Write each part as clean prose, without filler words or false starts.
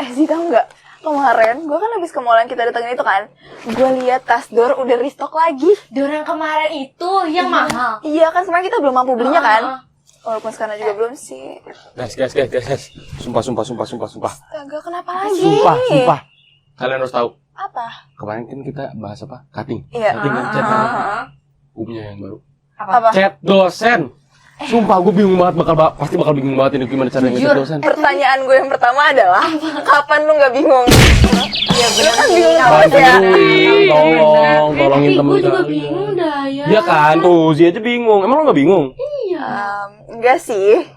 Sih tau nggak? Kemarin gue kan habis ke mall yang kita datengin itu kan, gue lihat tas Dor udah restock lagi. Dor yang kemarin itu yang mahal. Iya kan, sebenarnya kita belum mampu belinya kan. Walaupun sekarang juga belum sih. Guys. Sumpah. Astaga, kenapa lagi? Sumpah. Kalian harus tahu. Apa? Kemarin kan kita bahas apa? Cutting. Iya. Cutting kan chat kan. Gue punya yang baru. Apa? Chat dosen. Sumpah gue bingung banget, pasti bakal bingung banget ini gimana caranya ngechat dosen. Pertanyaan gue yang pertama adalah, kapan lu nggak bingung? Iya benar kan sih. bingung banget ya. Tolongin temen Gue juga kalian. bingung dah ya. Iya kan, tuh Zi aja bingung. Emang lo gak bingung? Iya. Enggak sih.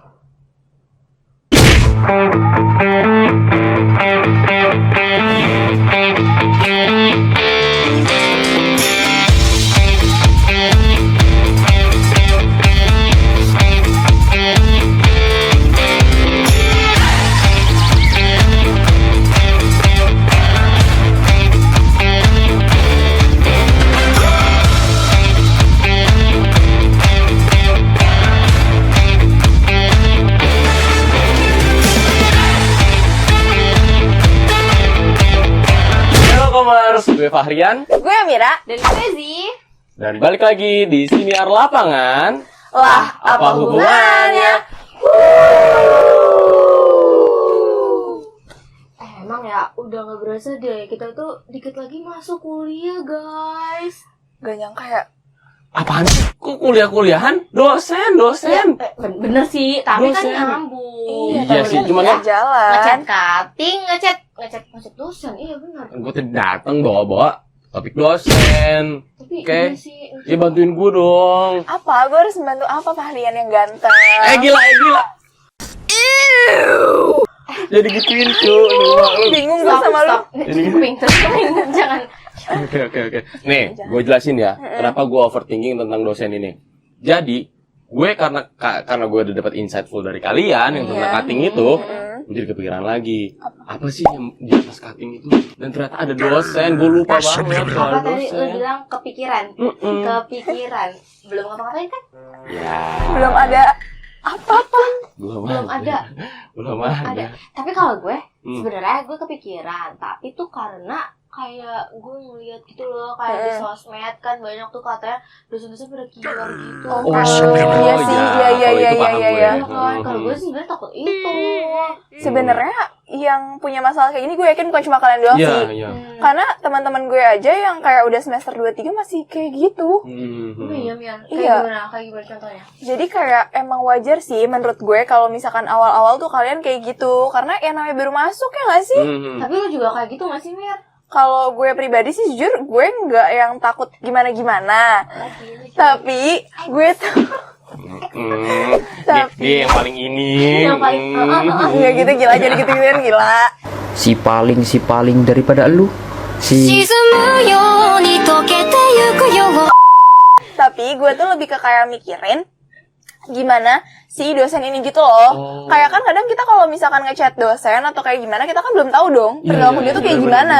Komers, gue Fahrian Gue Amira. Dan gue sih. dan balik lagi di Siniar Lapangan. Lah, apa hubungannya? Emang ya udah gak berasa deh, kita tuh dikit lagi masuk kuliah guys. Gak nyangka ya. Apaan sih? Kok kuliah-kuliahan? Dosen. Bener sih, tapi Dosen. kan nyambung. Iya sih, cuman ya kan jalan. Ngechat cutting, ngechat dosen, iya benar. gue tadi dateng bawa topik dosen. Tapi Oke. iya sih. Ya bantuin gue dong. Apa? Gue harus bantu apa Fahrian yang ganteng? Gila. Jadi gituin cuy. Bingung gue sama lu. Kuping, jangan. Oke. Nih, gue jelasin ya. Kenapa gue overthinking tentang dosen ini. Jadi, gue karena gue udah dapat insightful dari kalian yang tentang cutting itu, gue jadi kepikiran lagi. Apa sih yang di atas cutting itu? Dan ternyata ada dosen. Gue lupa banget soal Apa tadi lu dosen. bilang kepikiran? Kepikiran. Belum ngapa-ngapain kan? Ya. Belum ada apa-apa. Belum ada. Tapi kalau gue sebenarnya gue kepikiran, tapi tuh karena kayak gue ngeliat gitu loh, kayak di sosmed kan banyak tuh katanya dosen-dosen pada keluar gitu. Iya sih, iya. Iya kan, kalau gue sih sebenarnya takut itu. Sebenarnya yang punya masalah kayak gini gue yakin bukan cuma kalian doang sih. Iya. Karena teman-teman gue aja yang kayak udah semester 2-3 masih kayak gitu. Iya, Mian. Iya. Kayak gimana contohnya? Jadi kayak emang wajar sih menurut gue kalau misalkan awal-awal tuh kalian kayak gitu. Karena ya namanya baru masuk ya gak sih? Tapi lu juga kayak gitu gak sih, Mir? Kalau gue pribadi sih jujur gue nggak yang takut gimana-gimana. Tapi gue tuh Dia yang paling ini. Yang paling nggak gitu gila, jadi gitu-gituan gila. Si paling daripada lu. Tapi gue tuh lebih ke kayak mikirin gimana si dosen ini gitu loh. Kayak kan kadang kita kalau misalkan ngechat dosen atau kayak gimana, kita kan belum tahu dong perilaku dia tuh kayak gimana.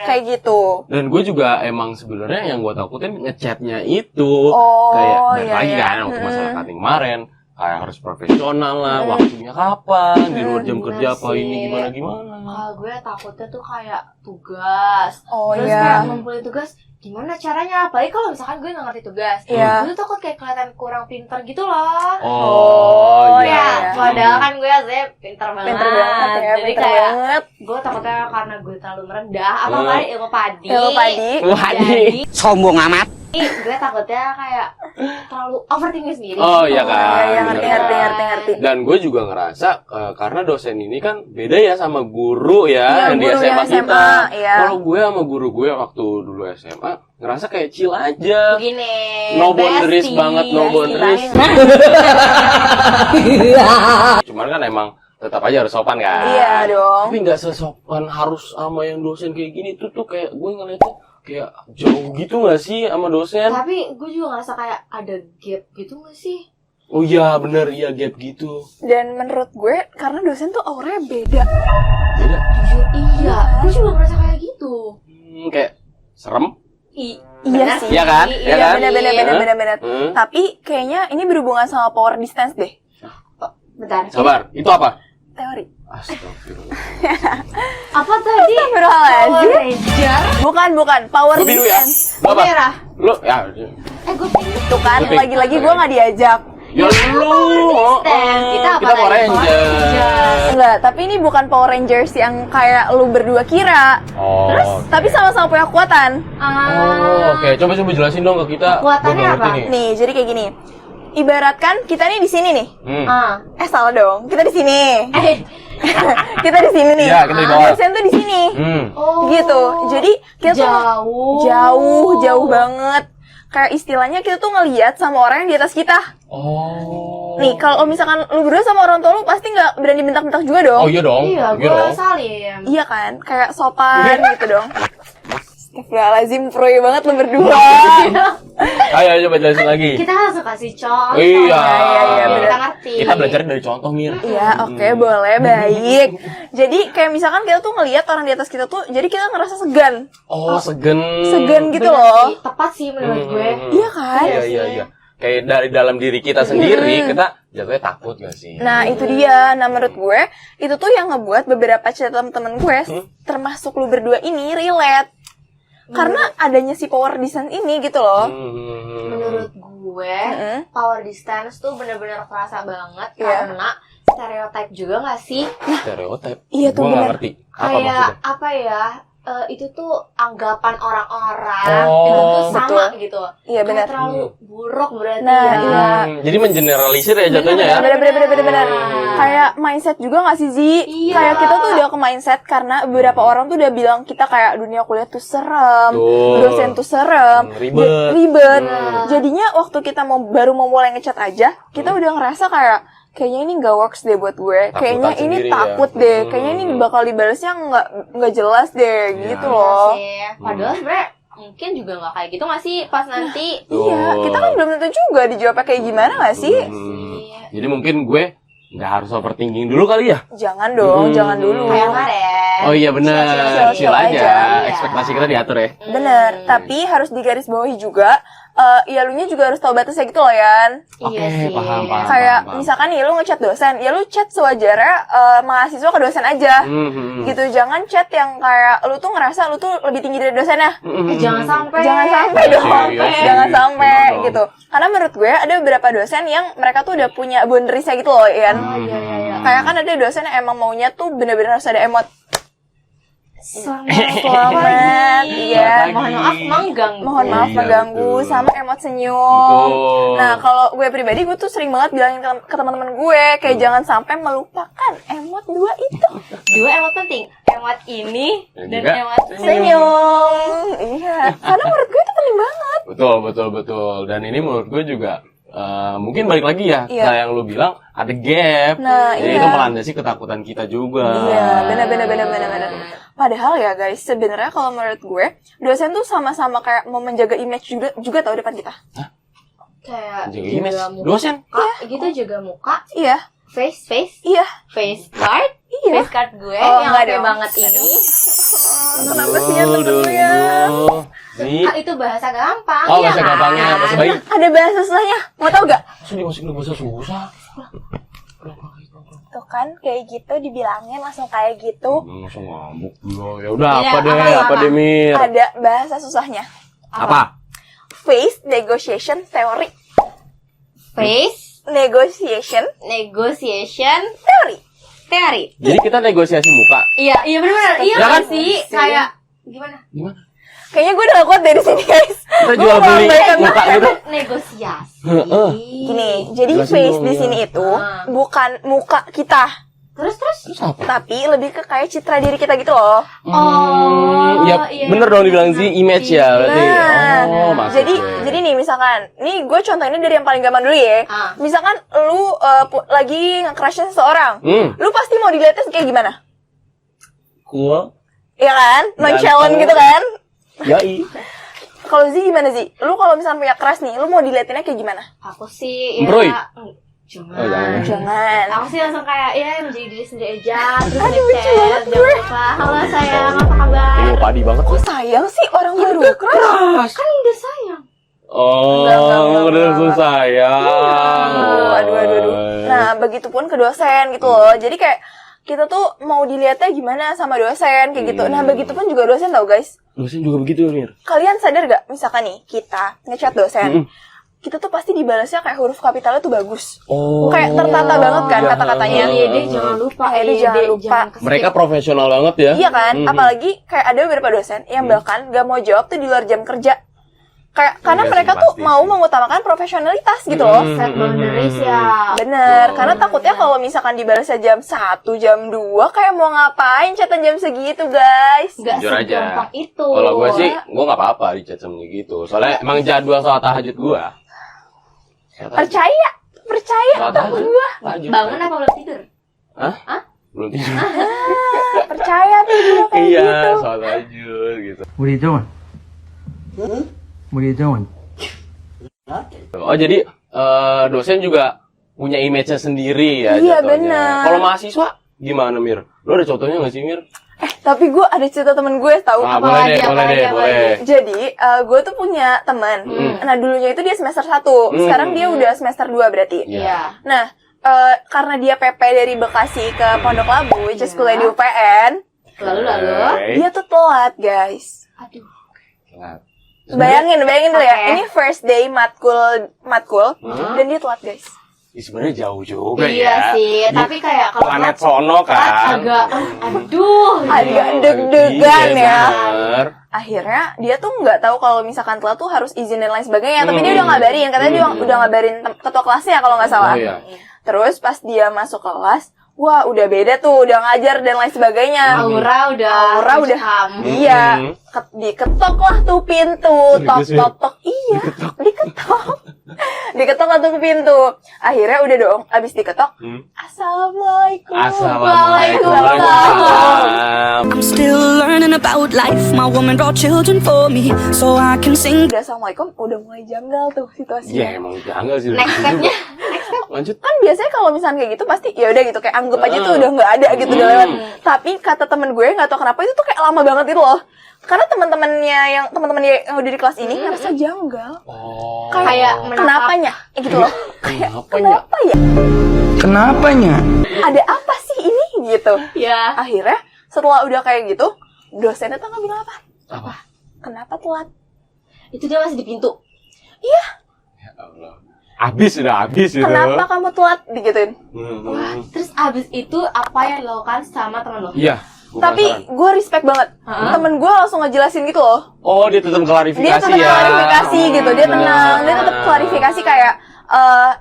Kayak gitu. Dan gue juga emang sebenarnya yang gue takutin ngechatnya itu Oh, kayak iya, lagi iya. kan waktu masalah cutting kemarin kayak harus profesional lah, waktunya kapan, di luar jam kerja apa sih. ini gimana. Kalau gue takutnya tuh kayak tugas. Oh, Terus iya. kayak ngumpulin tugas, gimana caranya? Apalagi kalau misalkan gue nggak ngerti tugas. Iya. Gue tuh takut kayak kelihatan kurang pinter gitu loh. Oh, iya. Ya, iya. padahal kan gue aslinya pinter banget. Pinter banget ya, Jadi pinter kayak banget. gue takutnya karena gue terlalu merendah. Apa kali ilmu padi. Ilmu padi. Jadi Sombong amat. gue takutnya kayak terlalu overthinking sendiri. Oh iya kan. Iya, ngerti. Dan gue juga ngerasa karena dosen ini kan beda ya sama guru ya Iya, yang di guru SMA yang kita. SMA, iya. Kalau gue sama guru gue waktu dulu SMA ngerasa kayak chill aja. Begini. No boundaries bestie. banget, no boundaries. Bestie. Cuman kan emang tetap aja harus sopan kan. Iya dong. Tapi nggak sesopan harus sama yang dosen kayak gini tuh kayak gue ngeliatnya kayak jauh gitu nggak sih sama dosen? Tapi gue juga ngerasa kayak ada gap gitu nggak sih? Oh iya bener, iya gap gitu. Dan menurut gue karena dosen tuh auranya beda. Beda. Jujur iya. Gue juga ngerasa kayak gitu. Kayak serem. Iya Benar sih. Iya kan? Iya kan? Bener. Tapi kayaknya ini berhubungan sama power distance deh. Bentar. Sabar, itu apa? Teori. Astagfirullah. Apa tadi? Power Astagfirullahaladzim. Ranger. Bukan. Power Lebih dulu ya. distance. Lu apa? Merah. Lu ya. Gue pink. Tuh kan, Lebih. lagi-lagi gue nggak diajak. Ya lu. Kita apa Kita Power tadi? Ranger. Enggak, tapi ini bukan Power Rangers yang kayak lu berdua kira. Oh. oke. Tapi sama-sama punya kekuatan. Oh, oke. Coba jelasin dong ke kita. Kekuatannya Gua nggak apa? ngerti nih. Nih, jadi kayak gini. Ibaratkan kita nih di sini nih. Salah dong. Kita di sini. Kita di sini nih. Iya, kita di bawah. Dosen tuh di sini. Oh. Gitu. Jadi kita tuh jauh banget. Kayak istilahnya kita tuh ngelihat sama orang yang di atas kita. Oh. Nih, kalau misalkan lu berdua sama orang tua lu pasti nggak berani bentak-bentak juga dong. Oh iya dong. Iya, Iya gue dong. salim. Iya kan? Kayak sopan gitu dong. Astagfirullahaladzim, proy banget lu berdua. Ayo coba jelasin lagi. Kita langsung kasih contoh. Iya. Iya, Biar bener. kita ngerti. Kita belajar dari contoh, Mir. Iya, oke, boleh, baik. Jadi kayak misalkan kita tuh ngelihat orang di atas kita tuh, jadi kita ngerasa segan. Oh, segen. Segan gitu Bener loh. sih, tepat sih menurut gue. Iya kan? Iya. Kayak dari dalam diri kita sendiri, kita jatuhnya takut gak sih? Nah, itu dia. Nah, menurut gue, itu tuh yang ngebuat beberapa cerita temen gue, termasuk lu berdua ini, relate. Karena adanya si power distance ini gitu loh. Menurut gue, power distance tuh bener-bener kerasa banget Iya. karena stereotype juga gak sih? Stereotip. Iya tuh, Gua nggak bener. ngerti. Apa Kayak maksudnya? apa ya? Itu tuh anggapan orang-orang Oh, itu tuh sama betul. gitu. Iya, Kayak benar. terlalu buruk berarti Nah, ya. iya. Jadi mengeneralisir ya jatuhnya ya? Bener. Kayak mindset juga gak sih, Zi? Iya. Kayak kita tuh udah ke mindset karena beberapa orang tuh udah bilang kita kayak dunia kuliah tuh serem, Tuh. dosen tuh serem, Ribet. ribet. Jadinya waktu kita baru mau mulai ngechat aja, kita udah ngerasa kayaknya ini nggak works deh buat gue. Takutan Kayaknya ini sendiri takut ya. deh. Kayaknya ini bakal dibalesnya nggak jelas deh, gitu Iya loh. sih. Padahal sebenarnya mungkin juga nggak kayak gitu nggak sih pas nanti. Iya, kita kan belum tentu juga dijawabnya kayak gimana nggak sih? Jadi mungkin gue nggak harus overthinking dulu kali ya? Jangan dong, jangan dulu. Kayak kemarin. Oh iya benar, Chill chill aja. aja. Ekspektasi kita diatur ya. Bener, tapi harus digarisbawahi juga. Ya lu nya juga harus tahu batasnya gitu loh, Yan. Iya sih. paham. Kayak paham. misalkan nih lu ngechat dosen, ya lu chat sewajarnya mahasiswa ke dosen aja. Gitu, jangan chat yang kayak lu tuh ngerasa lu tuh lebih tinggi dari dosennya. Jangan sampai. Jangan sampai Iya dong. sih, iya sih. Jangan sampai Bener dong. gitu. Karena menurut gue ada beberapa dosen yang mereka tuh udah punya boundariesnya gitu loh, Yan. Oh iya. Kayak kan ada dosen yang emang maunya tuh bener-bener harus ada emot. Selamat, iya. Mohon maaf mengganggu. Mohon maaf Iya, mengganggu betul. sama emot senyum. Betul. Nah, kalau gue pribadi gue tuh sering banget bilangin ke teman-teman gue kayak jangan sampai melupakan emot dua itu. Dua emot penting. Emot ini Dan dan juga emot Senyum. Iya, karena menurut gue itu penting banget. Betul. Dan ini menurut gue juga mungkin balik lagi ya, Iya. kayak yang lu bilang ada gap. Nah, Jadi iya. itu melandasi ketakutan kita juga. Iya, benar. Padahal ya guys, sebenarnya kalau menurut gue, dosen tuh sama-sama kayak mau menjaga image juga tahu depan kita. kayak Jaga image. jaga muka. Dosen. Gitu jaga muka. Iya, Face iya. face card. Iya. Face card gue Oh, yang enggak oke dong. banget ini. Kenapa sih ya temen gue ya? Nih. Itu bahasa gampang. Oh, ya bahasa kan? gampangnya bahasa baik. Ada bahasa susahnya, mau tau gak? Langsung dimasukin ke bahasa susah. Tuh kan, kayak gitu dibilangin langsung kayak gitu. Langsung ngambuk dulu. Ya udah Iya, apa deh Mir? Ada bahasa susahnya. Apa? Face negotiation theory. Face Negotiation negotiation theory. theory. Jadi kita negosiasi muka. Iya benar. Iya Ya kan? sih. Kayak gimana? Gimana? Kayaknya gue udah gak kuat dari sini guys. Kita Gue jual mau beli melambaikan muka gitu. Negosiasi. Gini, jadi Jelasin face dong, di iya. sini itu Ah. bukan muka kita, Terus Terus apa? tapi lebih ke kayak citra diri kita gitu loh. Ya iya. bener dong dibilang sih image ya berarti. Nah, Oh, maksud jadi gue. jadi nih misalkan, nih gue contohinnya dari yang paling gampang dulu ya. Ah. Misalkan lu lagi nge-crush seseorang, lu pasti mau dilihatnya kayak gimana? Cool. Iya kan? Nonchalant Ganteng. gitu kan? Yoi. Kalau Zi gimana Zi? Lu kalau misalnya punya crush nih, lu mau diliatinnya kayak gimana? Aku sih Bro. jangan. Oh, jangan. Jangan. Aku sih langsung kayak ya menjadi diri sendiri aja. Terus Aduh, lucu ngechat, banget jangan lupa. Halo sayang, apa kabar? Ini padi banget. Kok sayang sih orang baru crush? Kan udah sayang. Oh, udah langsung sayang. Aduh. Nah, begitupun ke dosen gitu loh. Jadi kayak kita tuh mau dilihatnya gimana sama dosen kayak gitu. Nah, begitupun juga dosen tau guys. Dosen juga begitu, Mir. Kalian sadar gak? Misalkan nih, kita ngechat dosen, kita tuh pasti dibalasnya kayak huruf kapitalnya tuh bagus. Kayak tertata banget kan kata-katanya. Ide jangan lupa, Ide jangan lupa. Mereka profesional banget ya. Iya kan? Apalagi kayak ada beberapa dosen yang bahkan gak mau jawab tuh di luar jam kerja. Kayak karena Iya sih, mereka tuh pasti mau sih. mengutamakan profesionalitas gitu loh. set boundaries ya. Bener, karena takutnya kalau misalkan dibalasnya jam 1, jam 2, kayak mau ngapain chatan jam segitu, guys. Nggak Jujur aja. segampang itu. Kalau gue sih, gue nggak apa-apa di chat sama gitu. Soalnya emang jadwal sholat tahajud gue. Percaya sama gua. Bangun apa belum tidur? Hah? Belum tidur. Percaya tuh gua kayak Iya, gitu. sholat tahajud gitu. What are you doing? What are you doing? Oh jadi dosen juga punya image-nya sendiri ya. Iya, jatuhnya. benar. Kalau mahasiswa gimana, Mir? Lo ada contohnya nggak sih, Mir? Tapi gua ada cerita temen gue tahu. Boleh deh, boleh. Jadi, gue tuh punya teman. Nah, dulunya itu dia semester 1. Sekarang dia udah semester 2 berarti. Iya. Nah, karena dia PP dari Bekasi ke Pondok Labu, which is kuliah di UPN, Lalu dia tuh telat, guys. aduh. Bayangin dulu ya. Oke. Ini first day matkul, dan dia telat, guys. Sebenarnya jauh juga Iya ya. sih, tapi kayak kalau Planet sono kan. agak aduh, Agak deg-degan Iya, ya. bener. Akhirnya dia tuh nggak tahu kalau misalkan telat tuh harus izin dan lain sebagainya. Tapi dia udah ngabarin, katanya dia udah ngabarin ketua kelasnya kalau nggak salah. Oh, iya. Terus pas dia masuk kelas, wah udah beda tuh, udah ngajar dan lain sebagainya. aura udah Aura iya, diketok lah tuh pintu, tok. Iya, diketok lah tuh pintu. Akhirnya udah dong, abis diketok, Assalamualaikum. Waalaikumsalam. I'm still learning about life. My woman brought children for me, so I can sing. Udah Assalamualaikum, udah mulai janggal tuh situasinya. Iya, emang janggal sih. next stepnya. Lanjut. Kan biasanya kalau misalnya kayak gitu pasti ya udah gitu, kayak anggap aja tuh udah nggak ada gitu, udah lewat. Tapi kata temen gue nggak tahu kenapa itu tuh kayak lama banget itu loh. Karena teman-temannya yang udah di kelas ini ngerasa janggal. Oh. Kayak Kenapanya? Gitu loh. Kayak Kenapanya? kenapa ya? Kenapanya? Ada apa sih ini gitu? Ya. Akhirnya setelah udah kayak gitu, dosennya tuh nggak bilang apa? Apa? Kenapa telat? Itu dia masih di pintu. Iya. Ya Allah. Udah habis gitu. Kenapa kamu telat? Digituin. Wah, terus abis itu apa yang dilakukan sama teman lo? Iya. gua Tapi penasaran. gue respect banget. Temen gue langsung ngejelasin gitu loh. Oh, dia tetap klarifikasi Dia tetap ya. klarifikasi gitu, dia tenang, dia tetap klarifikasi kayak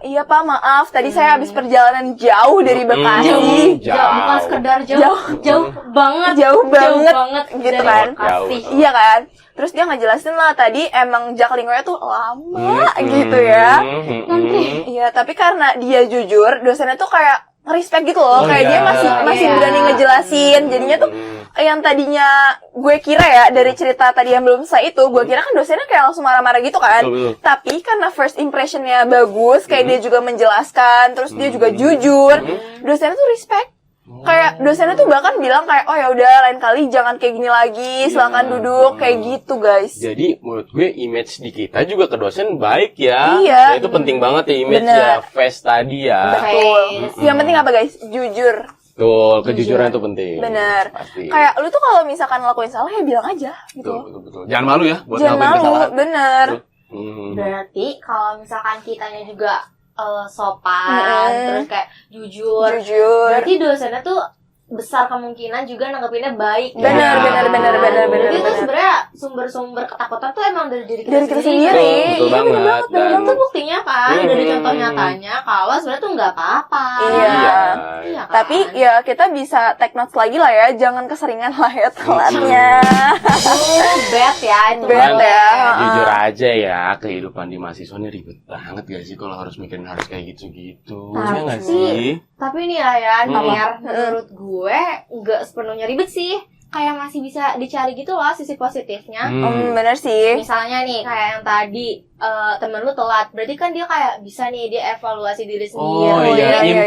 iya Pak, maaf, tadi saya habis perjalanan jauh dari Bekasi. Jauh, bukan sekedar jauh banget. Jauh banget, gitu dari kan. Bekasi. Iya kan? Terus dia ngejelasin lah, tadi emang jaklingnya tuh lama gitu ya. Iya, tapi karena dia jujur, dosennya tuh kayak respect gitu loh, Oh, kayak iya. dia masih Iya. berani ngejelasin. Jadinya tuh yang tadinya gue kira ya dari cerita tadi yang belum selesai itu, gue kira kan dosennya kayak langsung marah-marah gitu kan. Betul. Tapi karena first impressionnya bagus, kayak dia juga menjelaskan, terus dia juga jujur, dosennya tuh respect. Kayak dosennya tuh bahkan bilang kayak, oh ya udah lain kali jangan kayak gini lagi, silakan duduk kayak gitu guys. Jadi menurut gue image di kita juga ke dosen baik ya. Iya. Ya, itu penting banget ya image Bener. ya face tadi ya. Betul. Yang penting apa guys? Jujur. Betul, kejujuran itu penting. Bener. Pasti. Kayak lu tuh kalau misalkan ngelakuin salah ya bilang aja gitu. Betul. Jangan malu ya buat Jangan ngelakuin malu, kesalahan. bener. Berarti kalau misalkan kitanya juga sopan, terus kayak jujur, Jujur. berarti dosennya tuh besar kemungkinan juga nanggepinnya baik. Benar, ya. benar. Berarti itu benar. sebenarnya sumber-sumber ketakutan tuh emang dari diri kita Dari kita sendiri. sendiri. Betul Iya, banget. bener banget, bener Dan- Dan itu buktinya kan dari contoh nyatanya kalau sebenarnya tuh nggak apa-apa. Iya. Iya kan? Tapi ya kita bisa take notes lagi lah ya, jangan keseringan lah ya telatnya. bad ya itu. Bad bad. ya. Jujur aja ya, kehidupan di mahasiswa ini ribet banget gak sih kalau harus mikirin harus kayak gitu-gitu. Iya gak sih? Tapi nih ya, Mir, menurut gue nggak sepenuhnya ribet sih. Kayak masih bisa dicari gitu loh sisi positifnya. Bener sih. Misalnya nih kayak yang tadi temen lu telat, berarti kan dia kayak bisa nih dia evaluasi diri sendiri. Oh iya, Dia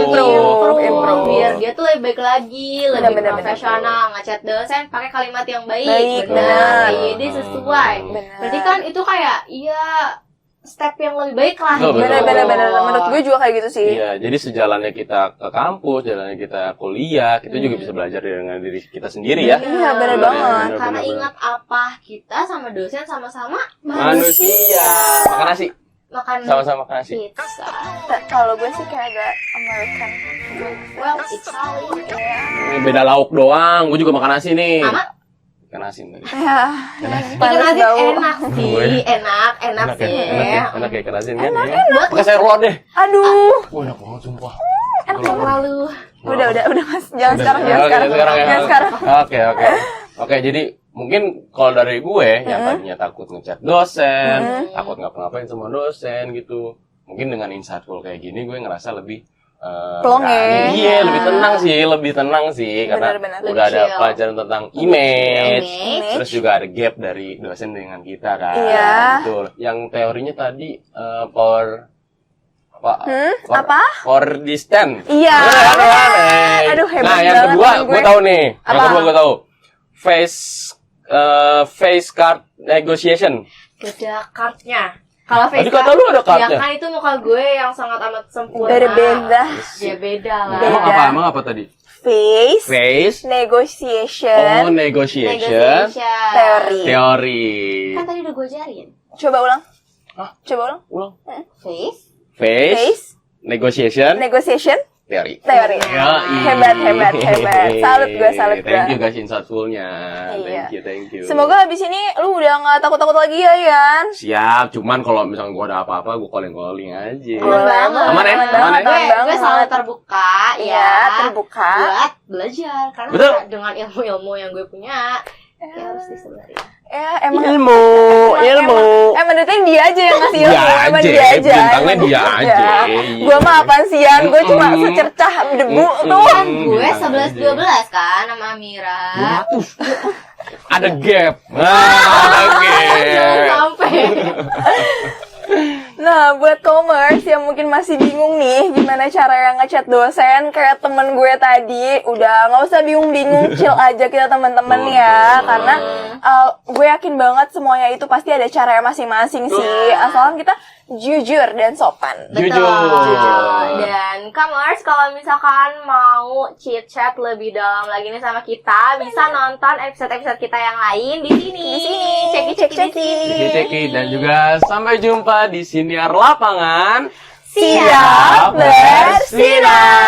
improve. biar dia tuh lebih baik lagi, lebih Bener. profesional, ngechat dosen pakai kalimat yang baik, Baik, benar, bener. jadi sesuai. Bener. Berarti kan itu kayak iya step yang lebih baik lah. Betul, betul. Bener-bener menurut gue juga kayak gitu sih. Iya, jadi sejalannya kita ke kampus, jalannya kita kuliah, kita juga bisa belajar dengan diri kita sendiri ya. Iya, bener Bener, banget. bener. Karena ingat apa, kita sama dosen sama-sama Manusia. Makan nasi. makan Sama-sama makan nasi. pizza. Kalau gue sih kayak agak American. Well, Italian. Ini beda lauk doang. Gue juga makan nasi nih. Sama Makan nasi nih. Ya, ikan panas asin bau. enak sih, enak sih. Enak ya ikan asin kan? Buat Pakai sayur lodeh. Aduh, Wah, enak banget sumpah. terlalu udah mas, jangan sekarang, Oke, jangan sekarang, ya. jangan sekarang. Oke, jadi mungkin kalau dari gue yang tadinya takut ngechat dosen, takut ngapa-ngapain sama dosen gitu, mungkin dengan insightful kayak gini gue ngerasa lebih Plong ya. berani. Iya, lebih tenang sih karena Benar-benar. udah ada Lebih chill. pelajaran tentang image, Image. terus juga ada gap dari dosen dengan kita kan. Iya. Betul. Yang teorinya tadi power Apa? power distance. Iya. Aduh, Aduh, hebat nah, yang banget kedua temen gue tahu nih. Yang Apa? kedua gue tahu. Face card negotiation. beda kartnya. Kalau face Tadi kata lu ada ya cardnya. kan itu muka gue yang sangat amat sempurna. Berbeda. Ya beda lah. Beda. Emang apa tadi? Face, Face. negotiation, Negotiation. teori. Teori. Kan tadi udah gue ajarin. Coba ulang. Hah? Coba ulang. Ulang. Face. Face. Face, Negotiation. negotiation, Teori. teori. Yoi. Hebat. Salut gue. Thank you guys insightful-nya. Iya. Thank you. Semoga habis ini lu udah gak takut-takut lagi ya, Yan. Siap, cuman kalau misalnya gue ada apa-apa, gue calling aja. Aman banget. Aman ya? Aman ya? Gue selalu terbuka Iya, terbuka. buat belajar karena Betul. dengan ilmu-ilmu yang gue punya ya harus disebarin. Ya, emang Ilmu. Emang dari dia aja yang ngasih ilmu. Dia Emang aja, dia aja. bintangnya Emang dia aja. Gua mah apaan sih, Yan? Gue cuma secercah debu tuh. Kan gue 11-12 kan sama Amira. Ada gap. Ada Jangan gap. sampai. Nah, buat commerce yang mungkin masih bingung nih gimana cara yang ngechat dosen kayak temen gue tadi, udah nggak usah bingung-bingung, chill aja kita teman-teman ya, karena gue yakin banget semuanya itu pasti ada caranya masing-masing sih, asalkan kita jujur dan sopan. Jujur. Dan commerce kalau misalkan mau chit chat lebih dalam lagi nih sama kita, bisa nonton episode-episode kita yang lain di sini. Di sini. Cek-cek di sini. Teki dan juga sampai jumpa di Siniar Lapangan. Siap bersinar.